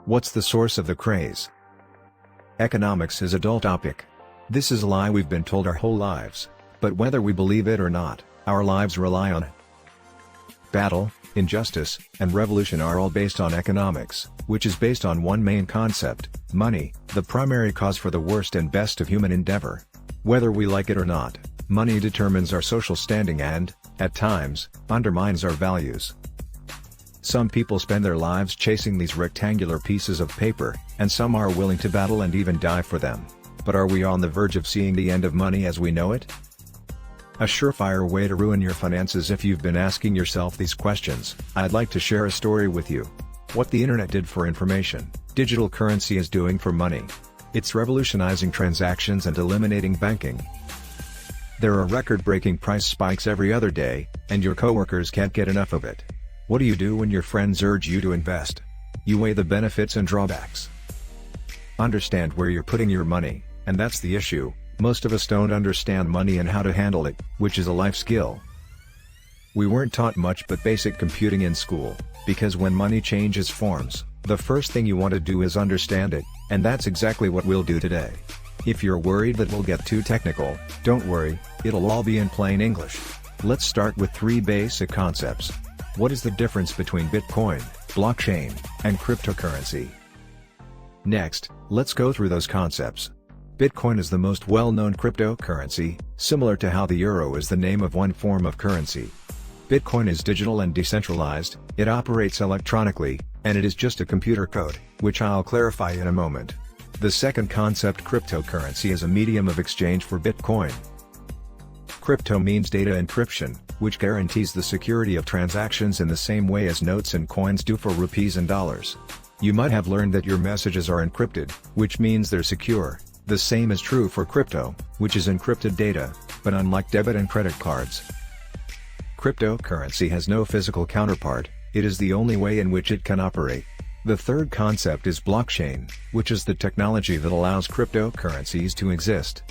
What's the source of the craze? Economics is a dull topic. This is a lie we've been told our whole lives, but whether we believe it or not, our lives rely on it. Battle, injustice, and revolution are all based on economics, which is based on one main concept: money, the primary cause for the worst and best of human endeavor. Whether we like it or not, money determines our social standing and, at times, undermines our values. Some people spend their lives chasing these rectangular pieces of paper, and some are willing to battle and even die for them. But are we on the verge of seeing the end of money as we know it? A surefire way to ruin your finances. If you've been asking yourself these questions, I'd like to share a story with you. What the internet did for information, digital currency is doing for money. It's revolutionizing transactions and eliminating banking. There are record-breaking price spikes every other day, and your coworkers can't get enough of it. What do you do when your friends urge you to invest? You weigh the benefits and drawbacks. Understand where you're putting your money, and that's the issue. Most of us don't understand money and how to handle it, which is a life skill. We weren't taught much but basic computing in school, because when money changes forms, the first thing you want to do is understand it, and that's exactly what we'll do today. If you're worried that we'll get too technical, don't worry, it'll all be in plain English. Let's start with three basic concepts. What is the difference between Bitcoin, blockchain, and cryptocurrency? Next, let's go through those concepts. Bitcoin is the most well-known cryptocurrency, similar to how the euro is the name of one form of currency. Bitcoin is digital and decentralized, it operates electronically, and it is just a computer code, which I'll clarify in a moment. The second concept, cryptocurrency, is a medium of exchange for Bitcoin. Crypto means data encryption, which guarantees the security of transactions in the same way as notes and coins do for rupees and dollars. You might have learned that your messages are encrypted, which means they're secure. The same is true for crypto, which is encrypted data, but unlike debit and credit cards, cryptocurrency has no physical counterpart, it is the only way in which it can operate. The third concept is blockchain, which is the technology that allows cryptocurrencies to exist.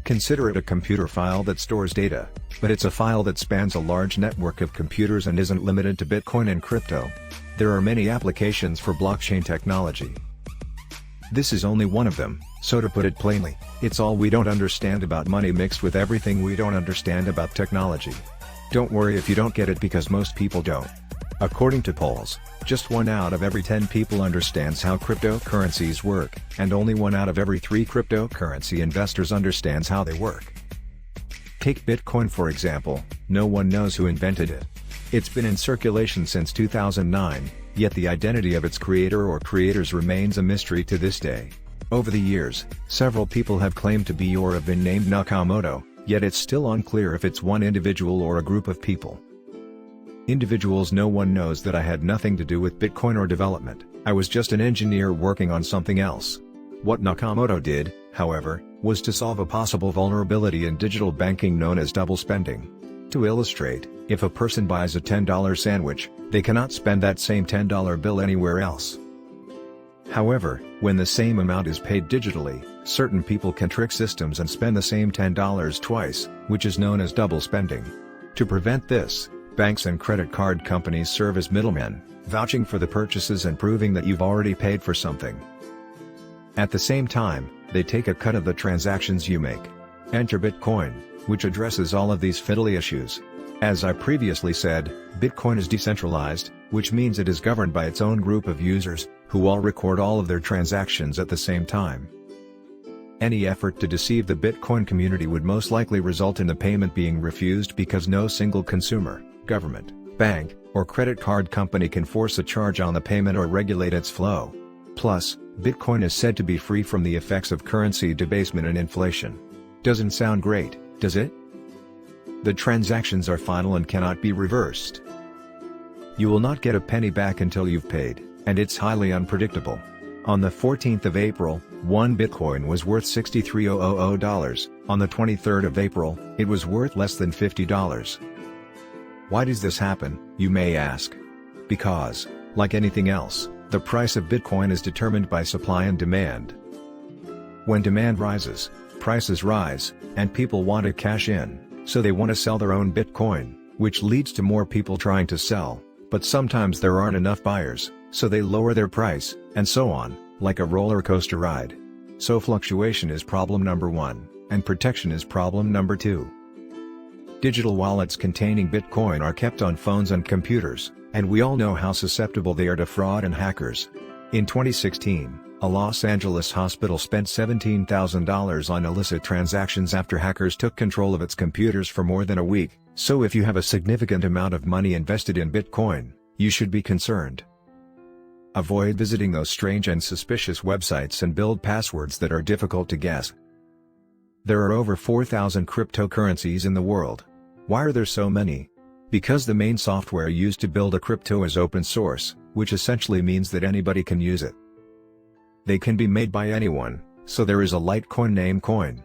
Consider it a computer file that stores data, but it's a file that spans a large network of computers and isn't limited to Bitcoin and crypto. There are many applications for blockchain technology. This is only one of them, so to put it plainly, it's all we don't understand about money mixed with everything we don't understand about technology. Don't worry if you don't get it, because most people don't. According to polls, just 1 out of every 10 people understands how cryptocurrencies work, and only 1 out of every 3 cryptocurrency investors understands how they work. Take Bitcoin for example, no one knows who invented it. It's been in circulation since 2009, yet the identity of its creator or creators remains a mystery to this day. Over the years, several people have claimed to be or have been named Nakamoto, yet it's still unclear if it's one individual or a group of people. Individuals: no one knows that I had nothing to do with Bitcoin or development, I was just an engineer working on something else. What Nakamoto did, however, was to solve a possible vulnerability in digital banking known as double spending. To illustrate, if a person buys a $10 sandwich, they cannot spend that same $10 bill anywhere else. However, when the same amount is paid digitally, certain people can trick systems and spend the same $10 twice, which is known as double spending. To prevent this, banks and credit card companies serve as middlemen, vouching for the purchases and proving that you've already paid for something. At the same time, they take a cut of the transactions you make. Enter Bitcoin, which addresses all of these fiddly issues. As I previously said, Bitcoin is decentralized, which means it is governed by its own group of users, who all record all of their transactions at the same time. Any effort to deceive the Bitcoin community would most likely result in the payment being refused, because no single consumer, government, bank, or credit card company can force a charge on the payment or regulate its flow. Plus, Bitcoin is said to be free from the effects of currency debasement and inflation. Doesn't sound great, does it? The transactions are final and cannot be reversed. You will not get a penny back until you've paid, and it's highly unpredictable. On the 14th of April, 1 Bitcoin was worth $63,000, on the 23rd of April, it was worth less than $50. Why does this happen, you may ask? Because, like anything else, the price of Bitcoin is determined by supply and demand. When demand rises, prices rise, and people want to cash in, so they want to sell their own Bitcoin, which leads to more people trying to sell, but sometimes there aren't enough buyers, so they lower their price, and so on, like a roller coaster ride. So fluctuation is problem number 1, and protection is problem number 2. Digital wallets containing Bitcoin are kept on phones and computers, and we all know how susceptible they are to fraud and hackers. In 2016, a Los Angeles hospital spent $17,000 on illicit transactions after hackers took control of its computers for more than a week, so if you have a significant amount of money invested in Bitcoin, you should be concerned. Avoid visiting those strange and suspicious websites and build passwords that are difficult to guess. There are over 4,000 cryptocurrencies in the world. Why are there so many? Because the main software used to build a crypto is open source, which essentially means that anybody can use it. They can be made by anyone, so there is a Litecoin Namecoin,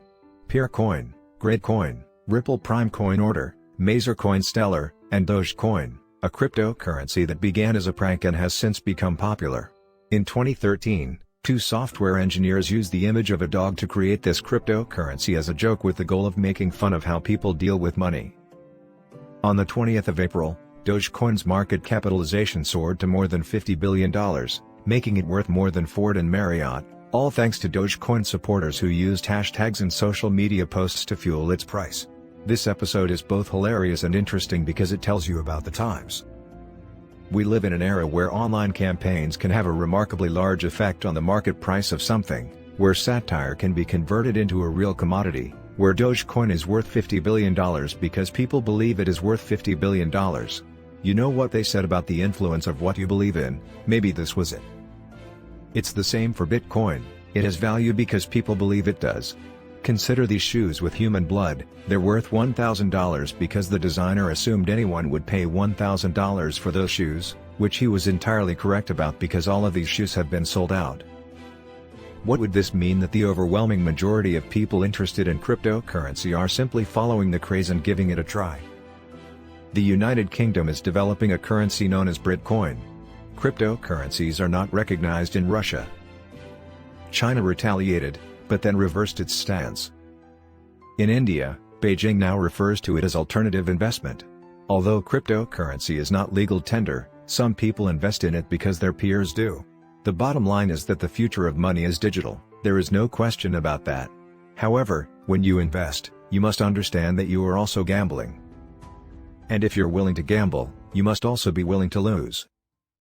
Peercoin, Gradecoin, Ripple Prime Coin Order, Mazercoin Stellar, and Dogecoin, a cryptocurrency that began as a prank and has since become popular. In 2013, 2 software engineers used the image of a dog to create this cryptocurrency as a joke with the goal of making fun of how people deal with money. On the 20th of April, Dogecoin's market capitalization soared to more than $50 billion, making it worth more than Ford and Marriott, all thanks to Dogecoin supporters who used hashtags and social media posts to fuel its price. This episode is both hilarious and interesting because it tells you about the times. We live in an era where online campaigns can have a remarkably large effect on the market price of something, where satire can be converted into a real commodity, where Dogecoin is worth $50 billion because people believe it is worth $50 billion. You know what they said about the influence of what you believe in? Maybe this was it. It's the same for Bitcoin, it has value because people believe it does. Consider these shoes with human blood, they're worth $1,000 because the designer assumed anyone would pay $1,000 for those shoes, which he was entirely correct about because all of these shoes have been sold out. What would this mean? That the overwhelming majority of people interested in cryptocurrency are simply following the craze and giving it a try. The United Kingdom is developing a currency known as Bitcoin. Cryptocurrencies are not recognized in Russia. China retaliated, but then reversed its stance. In India, Beijing now refers to it as alternative investment. Although cryptocurrency is not legal tender, some people invest in it because their peers do. The bottom line is that the future of money is digital, there is no question about that. However, when you invest, you must understand that you are also gambling. And if you're willing to gamble, you must also be willing to lose.